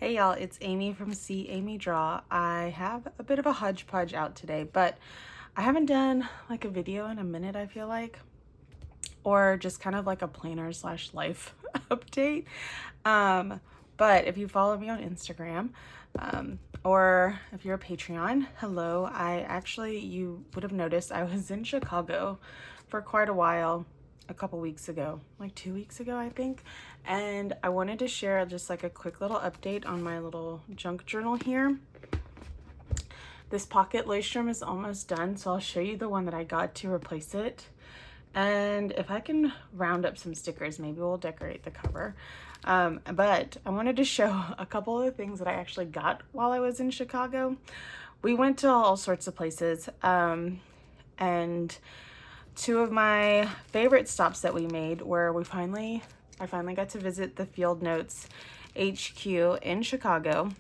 Hey y'all, it's Amy from See Amy Draw. I have a bit of a hodgepodge out today, but I haven't done like a video in a minute, I feel like, or just kind of like a planner slash life update. But if you follow me on Instagram, or if you're a Patreon, hello. You would have noticed I was in Chicago for quite a while a couple weeks ago, like 2 weeks ago, I think. And I wanted to share just like a quick little update on my little junk journal here. This pocket leuchtturm is almost done, so I'll show you the one that I got to replace it. And if I can round up some stickers, maybe we'll decorate the cover. But I wanted to show a couple of the things that I actually got while I was in Chicago. We went to all sorts of places, and two of my favorite stops that we made were I finally got to visit the Field Notes HQ in Chicago.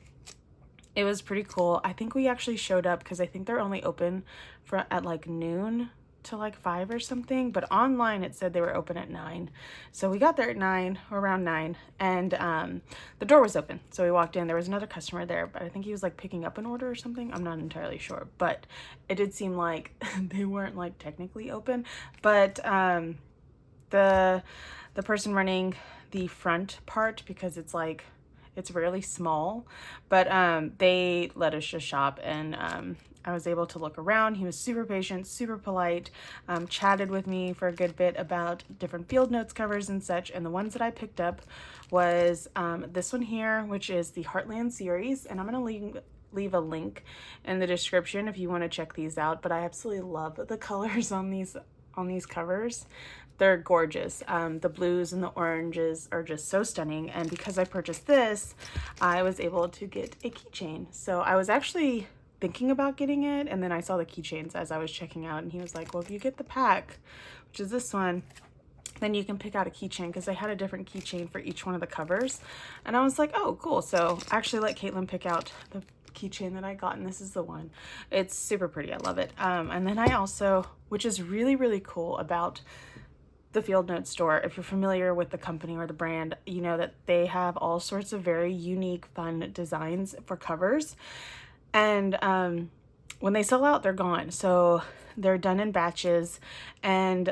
It was pretty cool. I think we actually showed up because I think they're only open at like noon to like 5 or something, but online it said they were open at 9. So we got there at 9 or around 9, and the door was open. So we walked in. There was another customer there, but I think he was like picking up an order or something. I'm not entirely sure, but it did seem like they weren't like technically open. But the person running the front part, because it's really small, but they let us just shop, and I was able to look around. He was super patient, super polite, chatted with me for a good bit about different Field Notes covers and such. And the ones that I picked up was this one here, which is the Heartland series, and I'm gonna leave a link in the description if you want to check these out. But I absolutely love the colors on these covers. They're gorgeous. The blues and the oranges are just so stunning. And because I purchased this, I was able to get a keychain. So I was actually thinking about getting it, and then I saw the keychains as I was checking out, and he was like, well, if you get the pack, which is this one, then you can pick out a keychain, because they had a different keychain for each one of the covers. And I was like, oh, cool. So I actually let Caitlin pick out the keychain that I got, and this is the one. It's super pretty. I love it. And then I also, which is really, really cool about the Field Notes store, if you're familiar with the company or the brand, you know that they have all sorts of very unique, fun designs for covers. And when they sell out, they're gone. So they're done in batches. And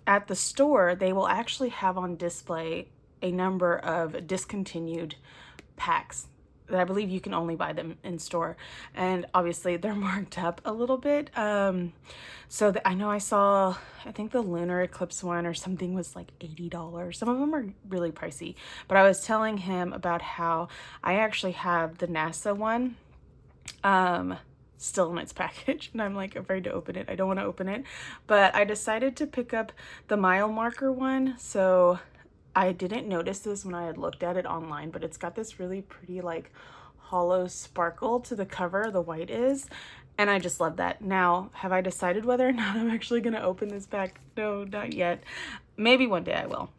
at the store, they will actually have on display a number of discontinued packs that I believe you can only buy them in store. And obviously they're marked up a little bit. So I know I think the lunar eclipse one or something was like $80. Some of them are really pricey, but I was telling him about how I actually have the NASA one still in its package, and I'm like afraid to open it. I don't want to open it, but I decided to pick up the mile marker one. So I didn't notice this when I had looked at it online, but it's got this really pretty like hollow sparkle to the cover, the white is, and I just love that. Now, have I decided whether or not I'm actually going to open this pack? No, not yet. Maybe one day I will.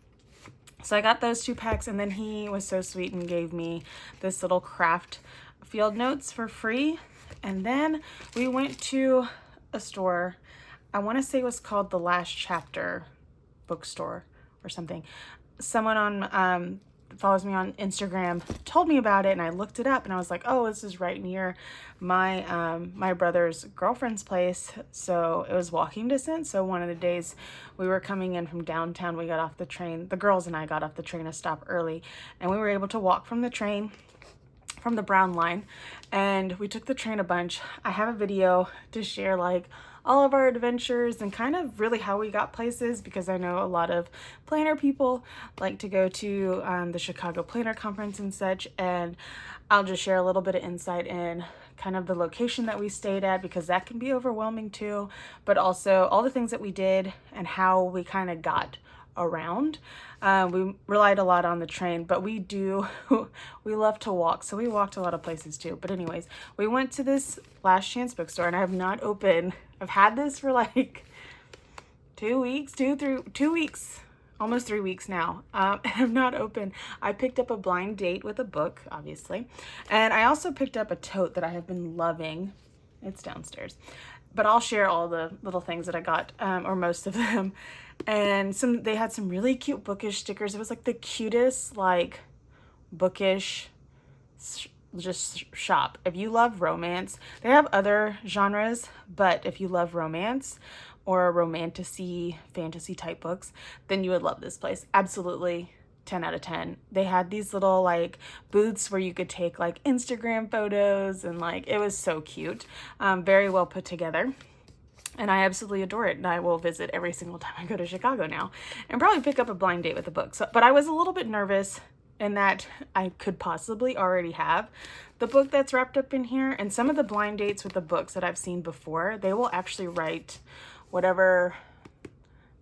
So I got those 2 packs, and then he was so sweet and gave me this little craft Field Notes for free. And then we went to a store, I want to say it was called the Last Chapter bookstore or something. Someone on follows me on Instagram told me about it, and I looked it up, and I was like, oh, this is right near my my brother's girlfriend's place. So it was walking distance. So one of the days we were coming in from downtown, we got off the train, the girls and I got off the train a stop early, and we were able to walk from the train, from the Brown line, and we took the train a bunch. I have a video to share like all of our adventures and kind of really how we got places, because I know a lot of planner people like to go to the Chicago Planner Conference and such, and I'll just share a little bit of insight in kind of the location that we stayed at, because that can be overwhelming too, but also all the things that we did and how we kind of got around. We relied a lot on the train, but we love to walk, so we walked a lot of places too. But anyways, we went to this Last Chance bookstore, and I have not opened. I've had this for like 2 weeks, almost 3 weeks now, and I've not opened. I picked up a blind date with a book, obviously, and I also picked up a tote that I have been loving. It's downstairs, but I'll share all the little things that I got, or most of them. And they had some really cute bookish stickers. It was like the cutest, like bookish just shop. If you love romance, they have other genres, but if you love romance or romantasy, fantasy type books, then you would love this place. Absolutely 10 out of 10. They had these little like booths where you could take like Instagram photos, and like it was so cute. Very well put together. And I absolutely adore it. And I will visit every single time I go to Chicago now, and probably pick up a blind date with the book. So, but I was a little bit nervous in that I could possibly already have the book that's wrapped up in here. And some of the blind dates with the books that I've seen before, they will actually write whatever,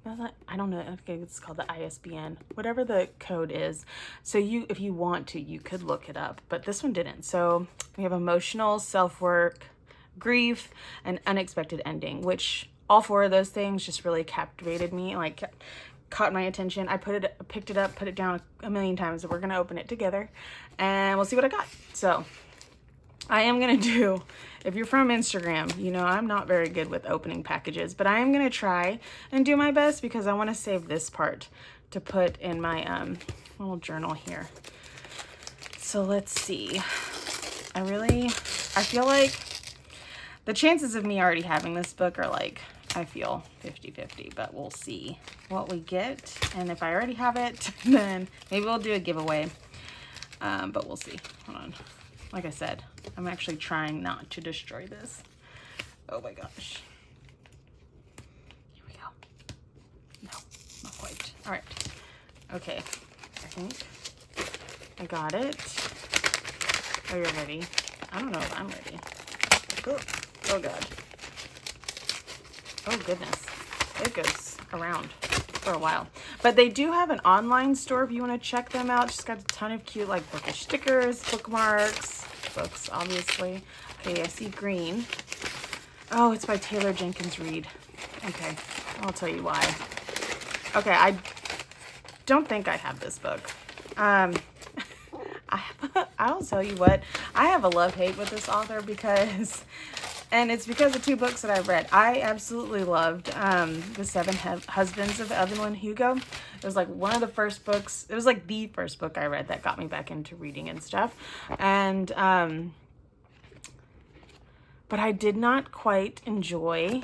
I don't know, I think it's called the ISBN, whatever the code is. So you, if you want to, you could look it up, but this one didn't. So we have emotional, self-work, grief, and unexpected ending, which all four of those things just really captivated me, like caught my attention. I picked it up, put it down a million times, and we're gonna open it together and we'll see what I got. So I am gonna do, if you're from Instagram, you know I'm not very good with opening packages, but I am gonna try and do my best because I want to save this part to put in my little journal here. So let's see. I feel like the chances of me already having this book are like, I feel 50-50, but we'll see what we get. And if I already have it, then maybe we'll do a giveaway. But we'll see. Hold on. Like I said, I'm actually trying not to destroy this. Oh my gosh. Here we go. No, not quite. All right. Okay. I think I got it. Oh, you're ready? I don't know if I'm ready. Oh God. Oh goodness. It goes around for a while. But they do have an online store if you want to check them out. Just got a ton of cute like bookish stickers, bookmarks, books obviously. Okay, I see green. Oh, it's by Taylor Jenkins Reid. Okay, I'll tell you why. Okay, I don't think I have this book. I'll tell you what, I have a love-hate with this author because, and it's because of two books that I've read. I absolutely loved The Seven Husbands of Evelyn Hugo. It was like one of the first books, it was like the first book I read that got me back into reading and stuff. And, but I did not quite enjoy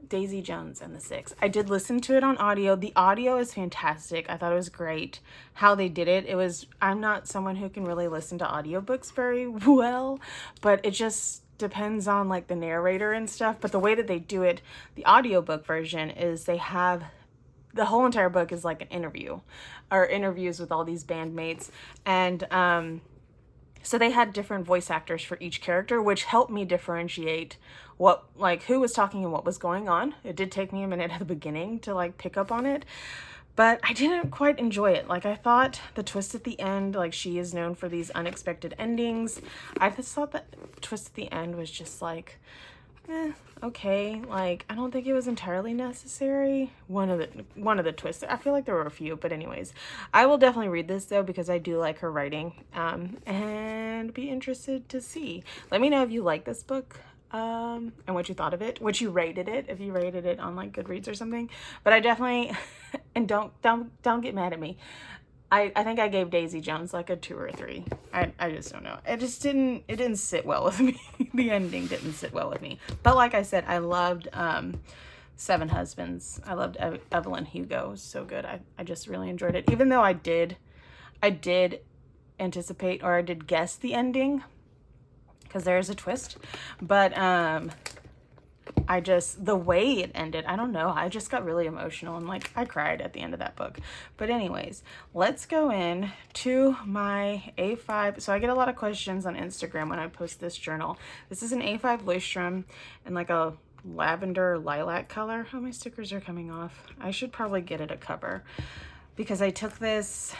Daisy Jones and the Six. I did listen to it on audio. The audio is fantastic. I thought it was great how they did it. I'm not someone who can really listen to audiobooks very well, but it just depends on like the narrator and stuff. But the way that they do it, the audiobook version is they have the whole entire book is like an interview or interviews with all these bandmates. And, so they had different voice actors for each character, which helped me differentiate what, like, who was talking and what was going on. It did take me a minute at the beginning to like pick up on it, but I didn't quite enjoy it. Like, I thought the twist at the end, like, she is known for these unexpected endings. I just thought that twist at the end was just like, okay. Like, I don't think it was entirely necessary. One of the twists. I feel like there were a few, but anyways, I will definitely read this though because I do like her writing, and be interested to see. Let me know if you like this book, and what you thought of it, what you rated it, if you rated it on like Goodreads or something. But I definitely, and don't get mad at me. I think I gave Daisy Jones like a 2 or a 3. I just don't know. It didn't sit well with me. The ending didn't sit well with me. But like I said, I loved Seven Husbands. I loved Evelyn Hugo. It was so good. I just really enjoyed it. Even though I did anticipate, or I did guess the ending, because there's a twist. But the way it ended, I don't know, I just got really emotional and like I cried at the end of that book. But anyways, let's go in to my A5. So I get a lot of questions on Instagram when I post this journal. This is an A5 Leuchtturm in like a lavender lilac color. Oh, my stickers are coming off. I should probably get it a cover, because I took this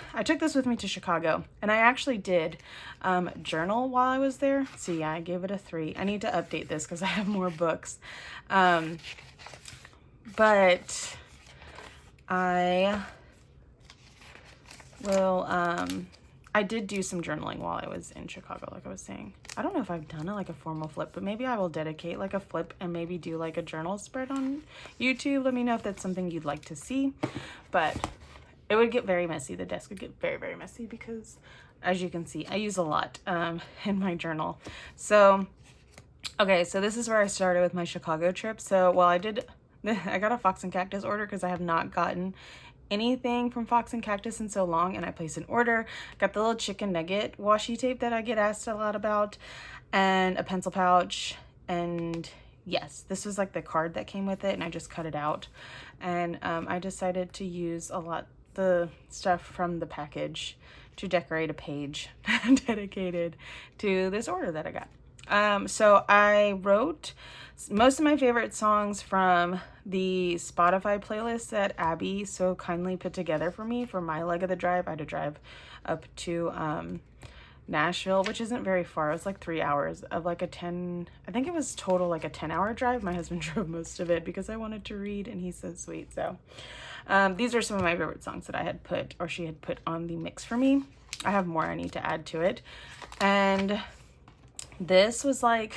with me to Chicago, and I actually did journal while I was there. So yeah, I gave it a 3. I need to update this because I have more books. But I will, I did do some journaling while I was in Chicago, like I was saying. I don't know if I've done like a formal flip, but maybe I will dedicate like a flip and maybe do like a journal spread on YouTube. Let me know if that's something you'd like to see. But it would get very messy. The desk would get very, very messy because as you can see, I use a lot in my journal. So, okay, so this is where I started with my Chicago trip. So, well, I got a Fox and Cactus order because I have not gotten anything from Fox and Cactus in so long, and I placed an order. Got the little chicken nugget washi tape that I get asked a lot about, and a pencil pouch, and yes, this was like the card that came with it, and I just cut it out. And I decided to use the stuff from the package to decorate a page dedicated to this order that I got. So I wrote most of my favorite songs from the Spotify playlist that Abby so kindly put together for me for my leg of the drive. I had to drive up to Nashville, which isn't very far. It was like 3 hours of like I think it was total like a 10-hour drive. My husband drove most of it because I wanted to read, and he's so sweet. So these are some of my favorite songs that I had put, or she had put on the mix for me. I have more I need to add to it. And this was like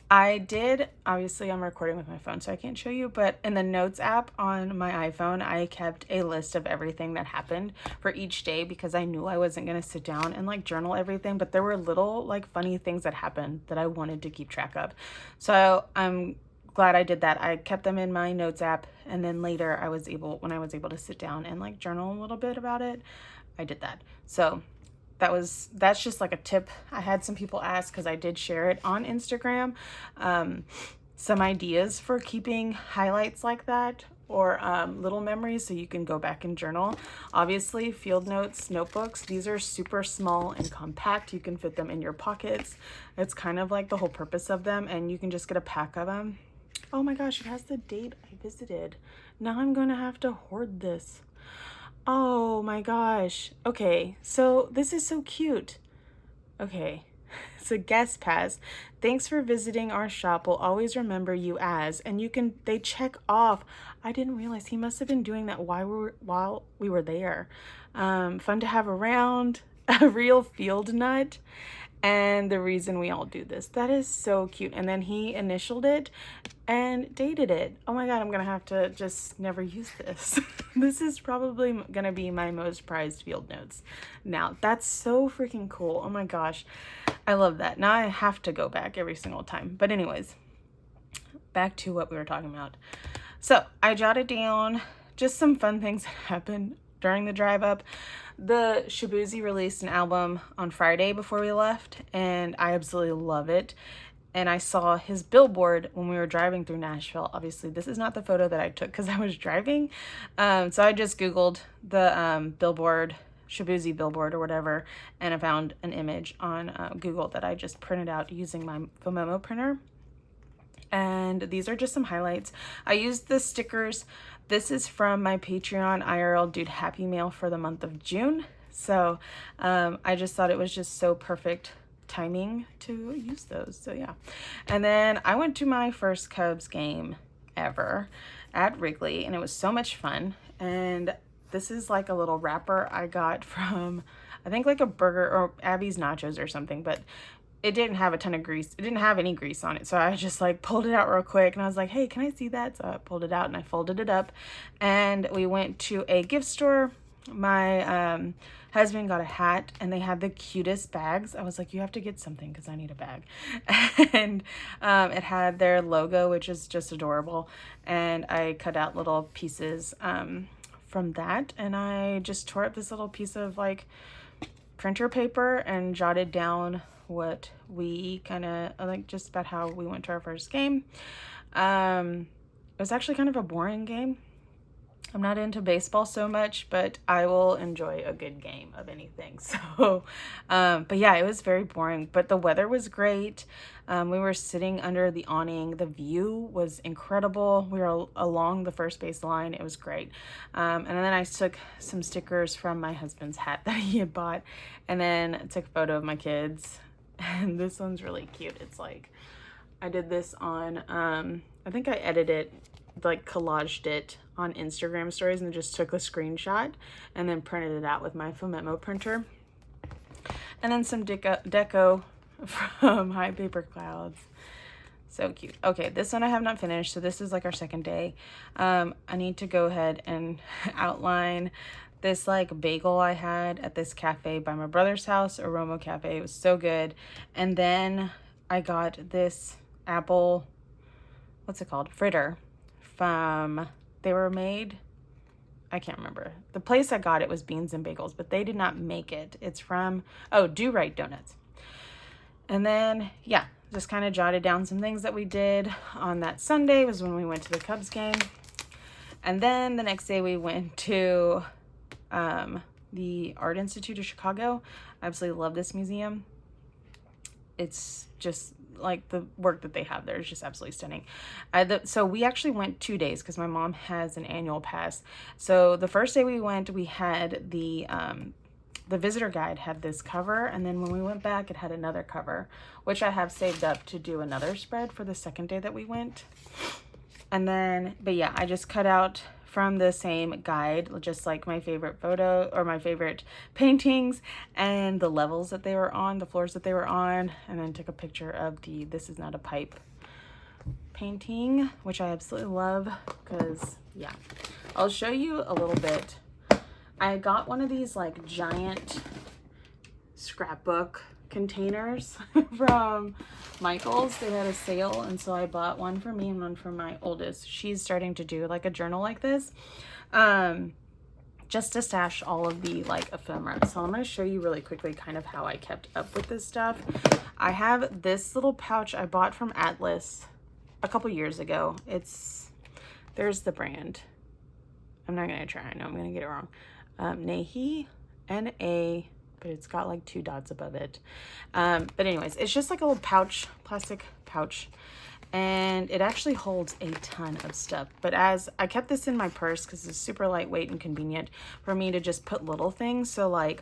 obviously I'm recording with my phone, so I can't show you, but in the notes app on my iPhone, I kept a list of everything that happened for each day because I knew I wasn't going to sit down and like journal everything, but there were little like funny things that happened that I wanted to keep track of. So I'm glad I did that. I kept them in my notes app, and then later when I was able to sit down and like journal a little bit about it, I did that. So that's just like a tip. I had some people ask, because I did share it on Instagram, some ideas for keeping highlights like that, or little memories so you can go back and journal. Obviously, field notes, notebooks, these are super small and compact. You can fit them in your pockets. It's kind of like the whole purpose of them, and you can just get a pack of them. Oh my gosh, it has the date I visited. Now I'm going to have to hoard this. Oh my gosh. Okay, so this is so cute. Okay, it's a guest pass. Thanks for visiting our shop. We'll always remember you as, and they check off. I didn't realize he must have been doing that while we were there. Fun to have around, a real field nut, and the reason we all do this. That is so cute. And then he initialed it and dated it. Oh my God, I'm gonna have to just never use this. This is probably gonna be my most prized field notes now. That's so freaking cool. Oh my gosh, I love that. Now I have to go back every single time. But anyways, back to what we were talking about. So I jotted down just some fun things that happened during the drive up. The Shabuzi released an album on Friday before we left, and I absolutely love it. And I saw his billboard when we were driving through Nashville. Obviously, this is not the photo that I took because I was driving. So I just Googled the billboard, Shabuzi billboard or whatever, and I found an image on Google that I just printed out using my Fomomo printer. And these are just some highlights. I used the stickers. This is from my Patreon IRL Dude Happy Mail for the month of June. So I just thought it was just so perfect timing to use those. So yeah. And then I went to my first Cubs game ever at Wrigley, and it was so much fun. And this is like a little wrapper I got from, I think like a burger or Abby's Nachos or something, but it didn't have a ton of grease. It didn't have any grease on it. So I just like pulled it out real quick, and I was like, hey, can I see that? So I pulled it out and I folded it up, and we went to a gift store. My husband got a hat, and they had the cutest bags. I was like, you have to get something because I need a bag. And it had their logo, which is just adorable. And I cut out little pieces from that, and I just tore up this little piece of like printer paper and jotted down what we kind of like, just about how we went to our first game. It was actually kind of a boring game. I'm not into baseball so much, but I will enjoy a good game of anything. So, but yeah, it was very boring, but the weather was great. We were sitting under the awning. The view was incredible. We were along the first base line. It was great. And then I took some stickers from my husband's hat that he had bought, and then took a photo of my kids. And this one's really cute. It's like, I did this on, I think I edited, like collaged it on Instagram stories and just took a screenshot and then printed it out with my Fomomo printer. And then some deco from High Paper Clouds. So cute. Okay, this one I have not finished, so this is like our second day. I need to go ahead and outline this like bagel I had at this cafe by my brother's house, Aroma Cafe. It was so good. And then I got this apple, what's it called? Fritter from, they were made, I can't remember. The place I got it was Beans and Bagels, but they did not make it. It's from, oh, Do Right Donuts. And then, yeah, just kind of jotted down some things that we did on that Sunday was when we went to the Cubs game. And then the next day we went to the Art Institute of Chicago. I absolutely love this museum. It's just like the work that they have there is just absolutely stunning. So we actually went 2 days because my mom has an annual pass. So the first day we went, we had the visitor guide had this cover, and then when we went back, it had another cover, which I have saved up to do another spread for the second day that we went. And then, but yeah, I just cut out from the same guide, just like my favorite photo or my favorite paintings and the levels that they were on, the floors that they were on, and then took a picture of the This Is Not a Pipe painting, which I absolutely love because, yeah. I'll show you a little bit. I got one of these like giant scrapbook containers from Michael's. They had a sale, and so I bought one for me and one for my oldest. She's starting to do like a journal like this, just to stash all of the like ephemera. So I'm going to show you really quickly kind of how I kept up with this stuff. I have this little pouch I bought from Atlas a couple years ago. There's the brand. I'm not going to try. I know I'm going to get it wrong. Nahi, N-A, but it's got like 2 dots above it. But anyways, it's just like a little pouch, plastic pouch, and it actually holds a ton of stuff. But as I kept this in my purse because it's super lightweight and convenient for me to just put little things. So like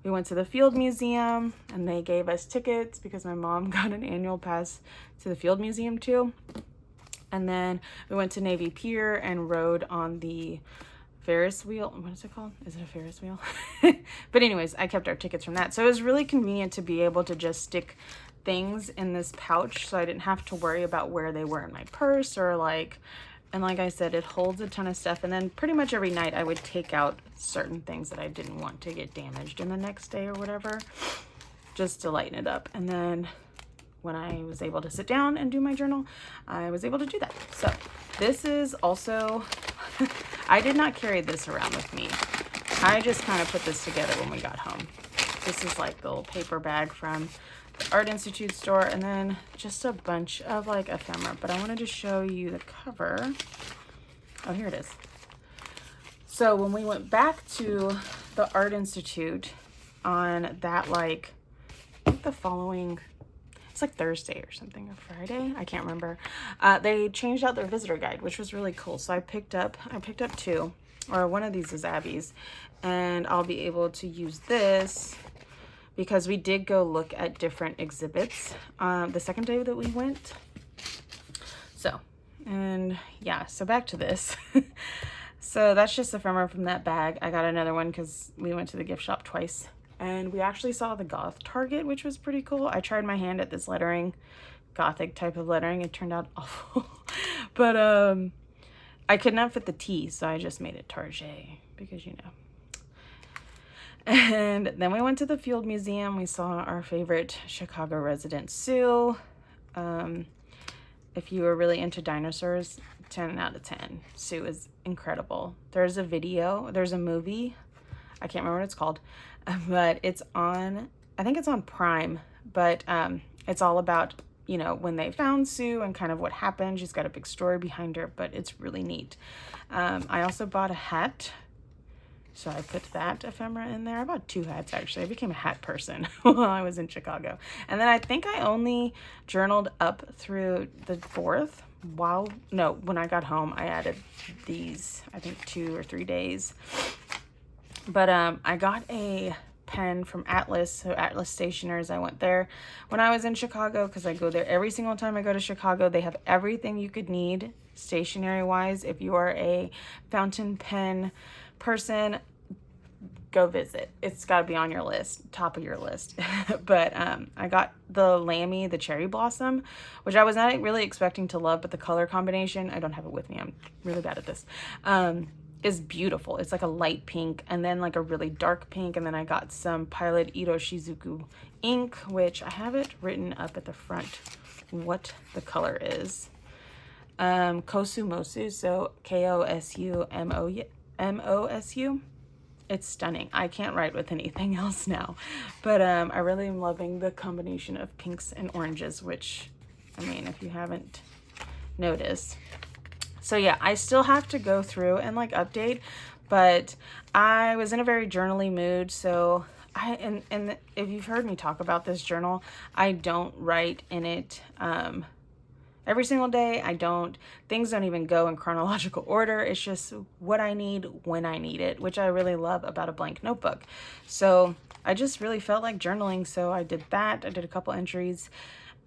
we went to the Field Museum and they gave us tickets because my mom got an annual pass to the Field Museum too. And then we went to Navy Pier and rode on the Ferris wheel. What is it called? Is it a Ferris wheel? But anyways, I kept our tickets from that. So it was really convenient to be able to just stick things in this pouch so I didn't have to worry about where they were in my purse or like, and like I said, it holds a ton of stuff. And then pretty much every night I would take out certain things that I didn't want to get damaged in the next day or whatever, just to lighten it up. And then when I was able to sit down and do my journal, I was able to do that. So this is also, I did not carry this around with me. I just kind of put this together when we got home. This is like the little paper bag from the Art Institute store, and then just a bunch of like ephemera. But I wanted to show you the cover. Oh, here it is. So when we went back to the Art Institute on that, like, I think the following, it's like Thursday or something, or Friday, I can't remember. They changed out their visitor guide, which was really cool. So I picked up 2, or one of these is Abby's, and I'll be able to use this because we did go look at different exhibits the second day that we went. So, and yeah, so back to this. So that's just ephemera from that bag. I got another one because we went to the gift shop twice. And we actually saw the goth Target, which was pretty cool. I tried my hand at this lettering, gothic type of lettering. It turned out awful. But I could not fit the T, so I just made it Target because, you know. And then we went to the Field Museum. We saw our favorite Chicago resident, Sue. If you were really into dinosaurs, 10 out of 10. Sue is incredible. There's a movie. I can't remember what it's called. But it's on, I think it's on Prime, but it's all about, you know, when they found Sue and kind of what happened. She's got a big story behind her, but it's really neat. I also bought a hat, so I put that ephemera in there. I bought 2 hats, actually. I became a hat person while I was in Chicago. And then I think I only journaled up through the 4th. When I got home, I added these, I think 2 or 3 days. But I got a pen from Atlas, so Atlas Stationers. I went there when I was in Chicago because I go there every single time I go to Chicago. They have everything you could need stationery wise. If you are a fountain pen person, go visit. It's got to be on your list, top of your list. But I got the Lamy, the Cherry Blossom, which I was not really expecting to love, but the color combination, I don't have it with me. I'm really bad at this. is beautiful. It's like a light pink and then like a really dark pink. And then I got some Pilot Ito Shizuku ink, which I have it written up at the front what the color is. Kosumosu, so Kosumosu. It's stunning. I can't write with anything else now, but I really am loving the combination of pinks and oranges, which, I mean, if you haven't noticed. So yeah, I still have to go through and like update, but I was in a very journaly mood. So and if you've heard me talk about this journal, I don't write in it every single day. Things don't even go in chronological order. It's just what I need when I need it, which I really love about a blank notebook. So I just really felt like journaling. So I did that. I did a couple entries.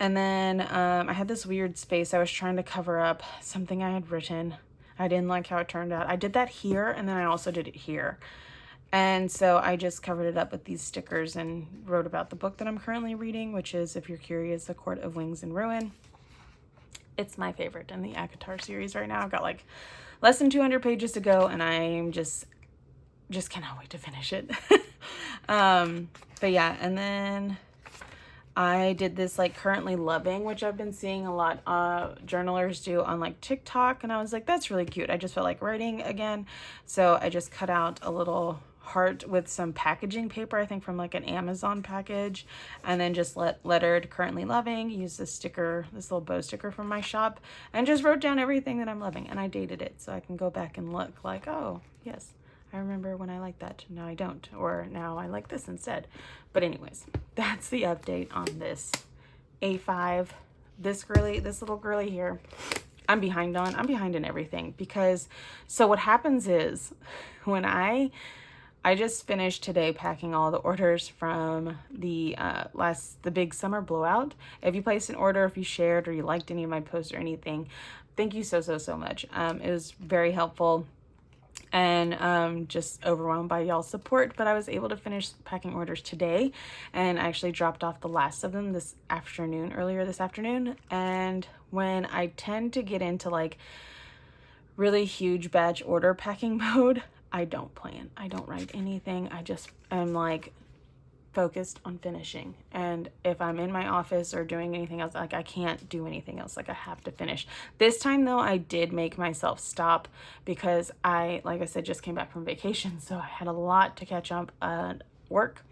And then I had this weird space. I was trying to cover up something I had written. I didn't like how it turned out. I did that here, and then I also did it here. And so I just covered it up with these stickers and wrote about the book that I'm currently reading, which is, if you're curious, The Court of Wings and Ruin. It's my favorite in the ACOTAR series right now. I've got like less than 200 pages to go, and I'm just cannot wait to finish it. But yeah, and then I did this like currently loving, which I've been seeing a lot journalers do on like TikTok, and I was like, that's really cute. I just felt like writing again, so I just cut out a little heart with some packaging paper, I think from like an Amazon package, and then just lettered currently loving, used this sticker, this little bow sticker from my shop, and just wrote down everything that I'm loving, and I dated it so I can go back and look like, oh yes, I remember when I liked that, now I don't, or now I like this instead. But anyways, that's the update on this A5. This little girly here, I'm behind in everything, because so what happens is when I just finished today packing all the orders from the big summer blowout. If you placed an order, if you shared, or you liked any of my posts or anything, thank you so much. It was very helpful, and just overwhelmed by y'all's support. But I was able to finish packing orders today, and I actually dropped off the last of them earlier this afternoon. And when I tend to get into like really huge batch order packing mode, I don't plan. I don't write anything. I just am like focused on finishing. And if I'm in my office or doing anything else, like I can't do anything else. Like I have to finish. This time though, I did make myself stop because like I said, just came back from vacation. So I had a lot to catch up at work.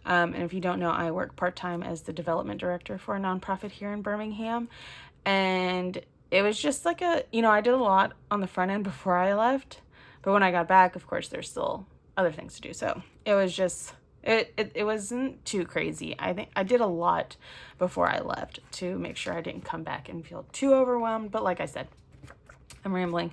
And if you don't know, I work part-time as the development director for a nonprofit here in Birmingham. And it was just like I did a lot on the front end before I left. But when I got back, of course, there's still other things to do. So it was just, it wasn't too crazy. I think I did a lot before I left to make sure I didn't come back and feel too overwhelmed. But like I said, I'm rambling.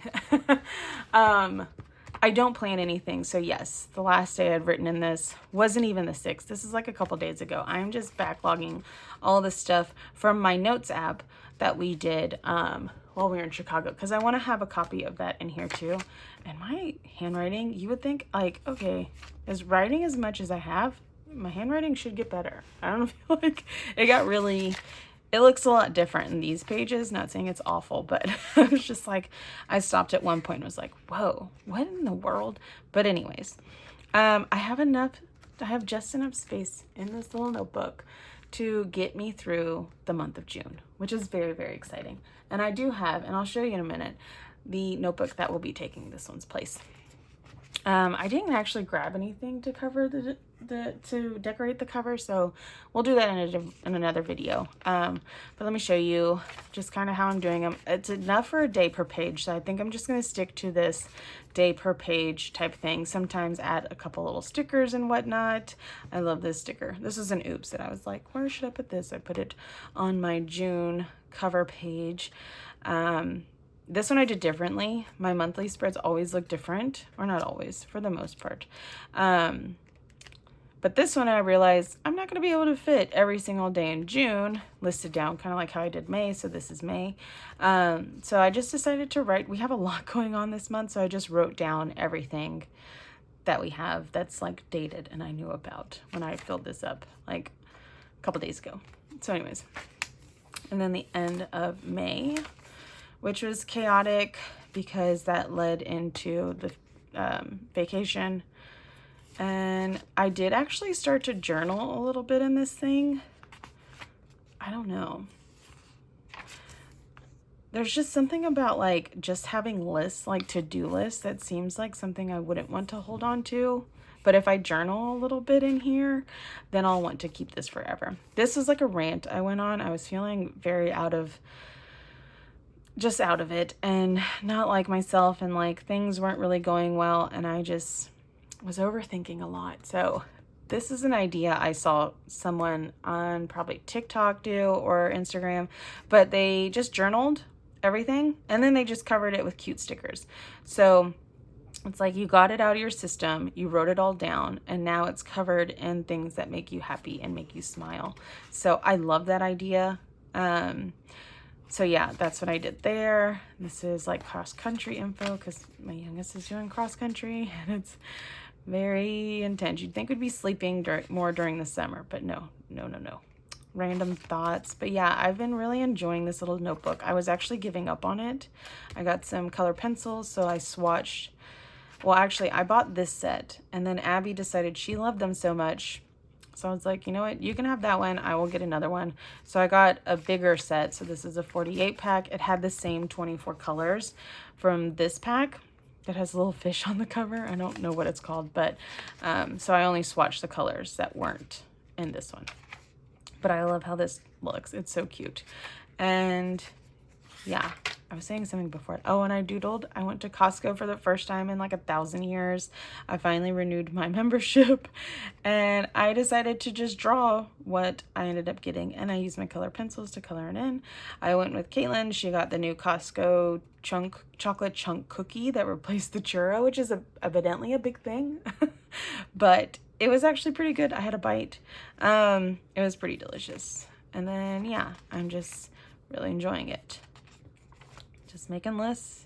I don't plan anything. So yes, the last day I'd written in this wasn't even the 6th. This is like a couple days ago. I'm just backlogging all the stuff from my notes app that we did while we were in Chicago, because I want to have a copy of that in here too. And my handwriting, you would think like, okay, is writing as much as I have, my handwriting should get better. I don't feel like it looks a lot different in these pages. Not saying it's awful, but I was just like, I stopped at one point and was like, whoa, what in the world? But anyways, I have just enough space in this little notebook to get me through the month of June, which is very, very exciting. And I do have, and I'll show you in a minute, the notebook that will be taking this one's place. I didn't actually grab anything to cover to decorate the cover, so we'll do that in another video. But let me show you just kind of how I'm doing them. It's enough for a day per page, so I think I'm just going to stick to this day per page type thing. Sometimes add a couple little stickers and whatnot. I love this sticker. This is an oops that I was like, where should I put this? I put it on my June cover page. This one I did differently. My monthly spreads always look different, or not always, for the most part. But this one I realized I'm not going to be able to fit every single day in June listed down, kind of like how I did May. So this is May. So I just decided to write. We have a lot going on this month, so I just wrote down everything that we have that's like dated and I knew about when I filled this up like a couple days ago. So anyways, and then the end of May, which was chaotic because that led into vacation. And I did actually start to journal a little bit in this thing. I don't know. There's just something about like just having lists, like to-do lists, that seems like something I wouldn't want to hold on to. But if I journal a little bit in here, then I'll want to keep this forever. This was like a rant I went on. I was feeling very out of it and not like myself, and like things weren't really going well, and I just was overthinking a lot. So this is an idea I saw someone on probably TikTok do or Instagram, but they just journaled everything and then they just covered it with cute stickers. So it's like you got it out of your system, you wrote it all down, and now it's covered in things that make you happy and make you smile. So I love that idea. So yeah, that's what I did there. This is like cross country info because my youngest is doing cross country and it's very intense. You'd think we'd be sleeping more during the summer, but no. Random thoughts. But yeah, I've been really enjoying this little notebook. I was actually giving up on it. I got some color pencils, so I swatched. Well, actually, I bought this set, and then Abby decided she loved them so much. So I was like, you know what? You can have that one. I will get another one. So I got a bigger set. So this is a 48 pack. It had the same 24 colors from this pack that has a little fish on the cover. I don't know what it's called, but so I only swatched the colors that weren't in this one. But I love how this looks. It's so cute. And yeah, I was saying something before. Oh, and I doodled. I went to Costco for the first time in like 1,000 years. I finally renewed my membership and I decided to just draw what I ended up getting. And I used my color pencils to color it in. I went with Caitlin. She got the new Costco chocolate chunk cookie that replaced the churro, which is evidently a big thing. But it was actually pretty good. I had a bite. It was pretty delicious. And then, yeah, I'm just really enjoying it. Just making lists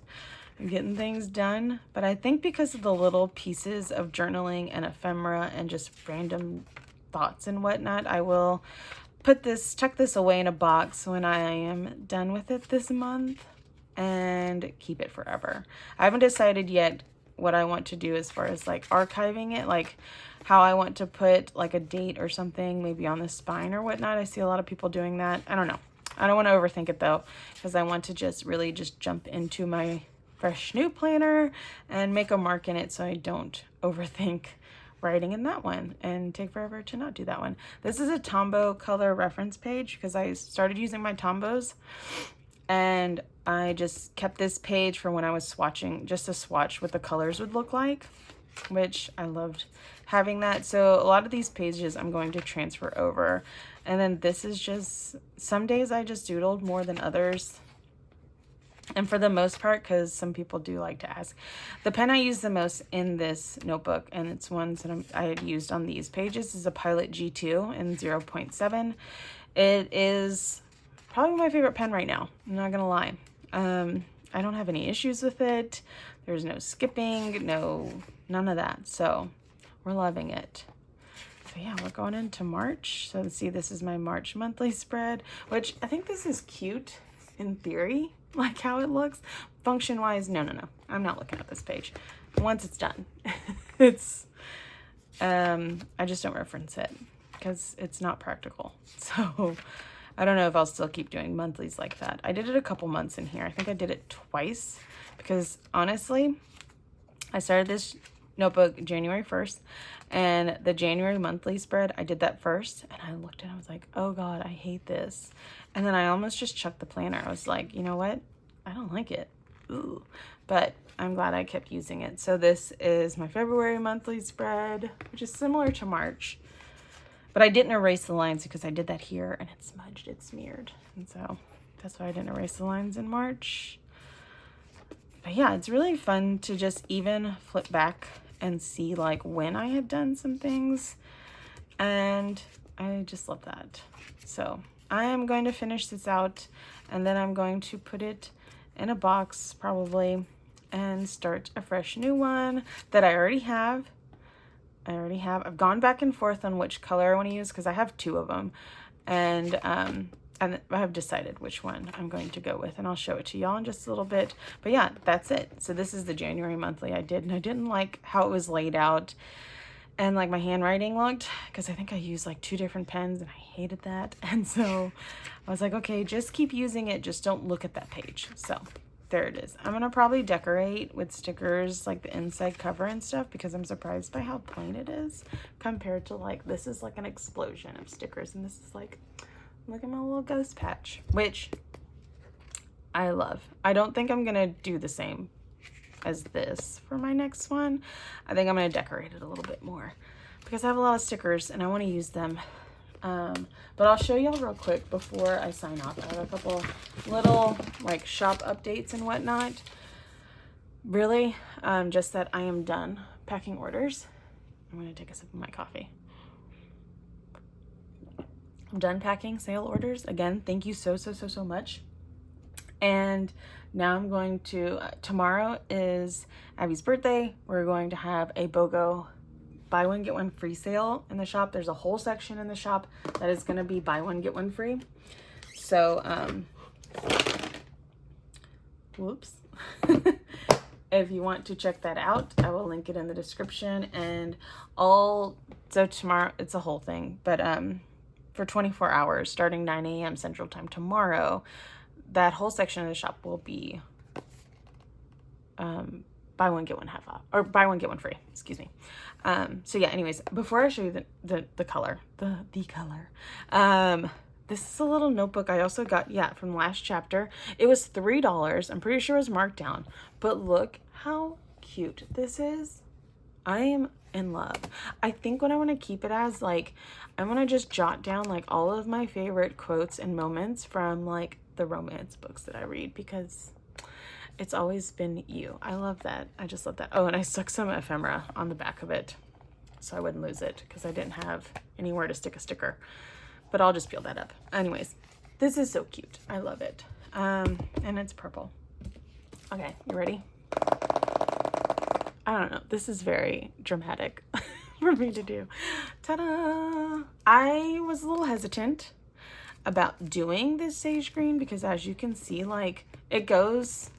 and getting things done. But I think because of the little pieces of journaling and ephemera and just random thoughts and whatnot, I will tuck this away in a box when I am done with it this month and keep it forever. I haven't decided yet what I want to do as far as like archiving it, like how I want to put like a date or something maybe on the spine or whatnot. I see a lot of people doing that. I don't know. I don't want to overthink it though, because I want to just really just jump into my fresh new planner and make a mark in it so I don't overthink writing in that one and take forever to not do that one. This is a Tombow color reference page because I started using my Tombows and I just kept this page for when I was swatching, just to swatch what the colors would look like, which I loved having that. So a lot of these pages I'm going to transfer over. And then this is just, some days I just doodled more than others. And for the most part, because some people do like to ask, the pen I use the most in this notebook, and it's ones that I had used on these pages, is a Pilot G2 in 0.7. It is probably my favorite pen right now. I'm not going to lie. I don't have any issues with it. There's no skipping, none of that. So we're loving it. So yeah, we're going into March. So let's see, this is my March monthly spread, which I think this is cute in theory, like how it looks. Function wise, no. I'm not looking at this page. Once it's done, it's, I just don't reference it because it's not practical. So I don't know if I'll still keep doing monthlies like that. I did it a couple months in here. I think I did it twice because honestly, I started this notebook January 1st, and the January monthly spread, I did that first, and I looked and I was like, oh God, I hate this. And then I almost just chucked the planner. I was like, you know what? I don't like it. Ooh. But I'm glad I kept using it. So this is my February monthly spread, which is similar to March. But I didn't erase the lines because I did that here and it smudged, it smeared. And so that's why I didn't erase the lines in March. But yeah, it's really fun to just even flip back and see like when I had done some things. And I just love that. So I am going to finish this out and then I'm going to put it in a box probably and start a fresh new one that I already have. I've gone back and forth on which color I want to use because I have two of them. And and I have decided which one I'm going to go with, and I'll show it to y'all in just a little bit. But yeah, that's it. So this is the January monthly I did, and I didn't like how it was laid out and like my handwriting looked, because I think I used like 2 different pens and I hated that. And so I was like, okay, just keep using it, just don't look at that page. So there it is. I'm gonna probably decorate with stickers like the inside cover and stuff, because I'm surprised by how plain it is compared to like, this is like an explosion of stickers, and this is like, look at my little ghost patch, which I love. I don't think I'm gonna do the same as this for my next one. I think I'm gonna decorate it a little bit more because I have a lot of stickers and I want to use them. But I'll show y'all real quick before I sign off. I have a couple little like shop updates and whatnot. Really, just that I am done packing orders. I'm gonna take a sip of my coffee. I'm done packing sale orders. Again, thank you so much. And now I'm going to, tomorrow is Abby's birthday. We're going to have a BOGO buy one get one free sale in the shop. There's a whole section in the shop that is going to be buy one get one free. So whoops. If you want to check that out, I will link it in the description. And so tomorrow, it's a whole thing, but for 24 hours starting 9 a.m. Central Time tomorrow, that whole section of the shop will be buy one get one half off, or buy one get one free, excuse me. So yeah, anyways, before I show you the color, this is a little notebook I also got, yeah, from last chapter. It was $3. I'm pretty sure it was marked down, but look how cute this is. I am in love. I think what I want to keep it as, like, I want to just jot down like all of my favorite quotes and moments from like the romance books that I read, because it's always been you. I love that. I just love that. Oh, and I stuck some ephemera on the back of it so I wouldn't lose it, because I didn't have anywhere to stick a sticker, but I'll just peel that up. Anyways, this is so cute. I love it. And it's purple. Okay, you ready? I don't know. This is very dramatic for me to do. Ta-da! I was a little hesitant about doing this sage green because, as you can see, like, it goes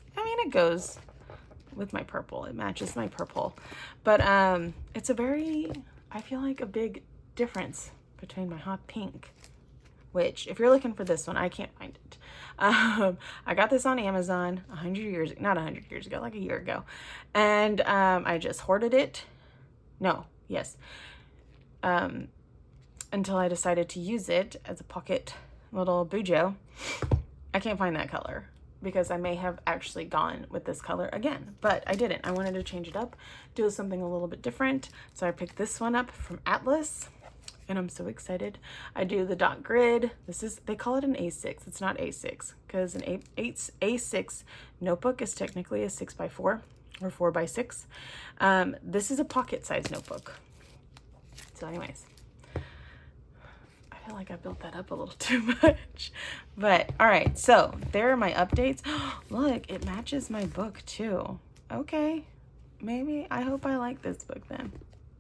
with my purple. It matches my purple. But it's a very, I feel like, a big difference between my hot pink, which, if you're looking for this one, I can't find it. I got this on Amazon not 100 years ago, like a year ago. And I just hoarded it. Until I decided to use it as a pocket little Bujo. I can't find that color because I may have actually gone with this color again, but I didn't. I wanted to change it up, do something a little bit different. So I picked this one up from Atlas, and I'm so excited. I do the dot grid. They call it an A6. It's not A6 because an A6 notebook is technically a 6x4 or 4x6. This is a pocket size notebook. So anyways, I feel like I built that up a little too much, but all right. So there are my updates. Look, it matches my book too. Okay, maybe, I hope I like this book then.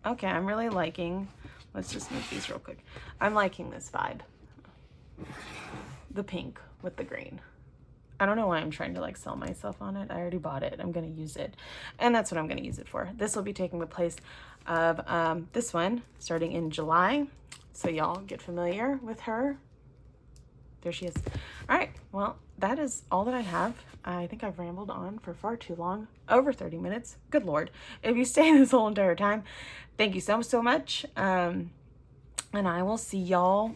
Okay, I'm really liking, let's just move these real quick. I'm liking this vibe. The pink with the green. I don't know why I'm trying to like sell myself on it. I already bought it. I'm going to use it. And that's what I'm going to use it for. This will be taking the place of this one starting in July. So y'all get familiar with her. There she is. All right. Well, that is all that I have. I think I've rambled on for far too long. Over 30 minutes. Good Lord. If you stay this whole entire time, thank you so much. And I will see y'all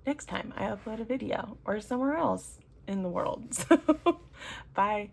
next time I upload a video or somewhere else in the world. So, bye.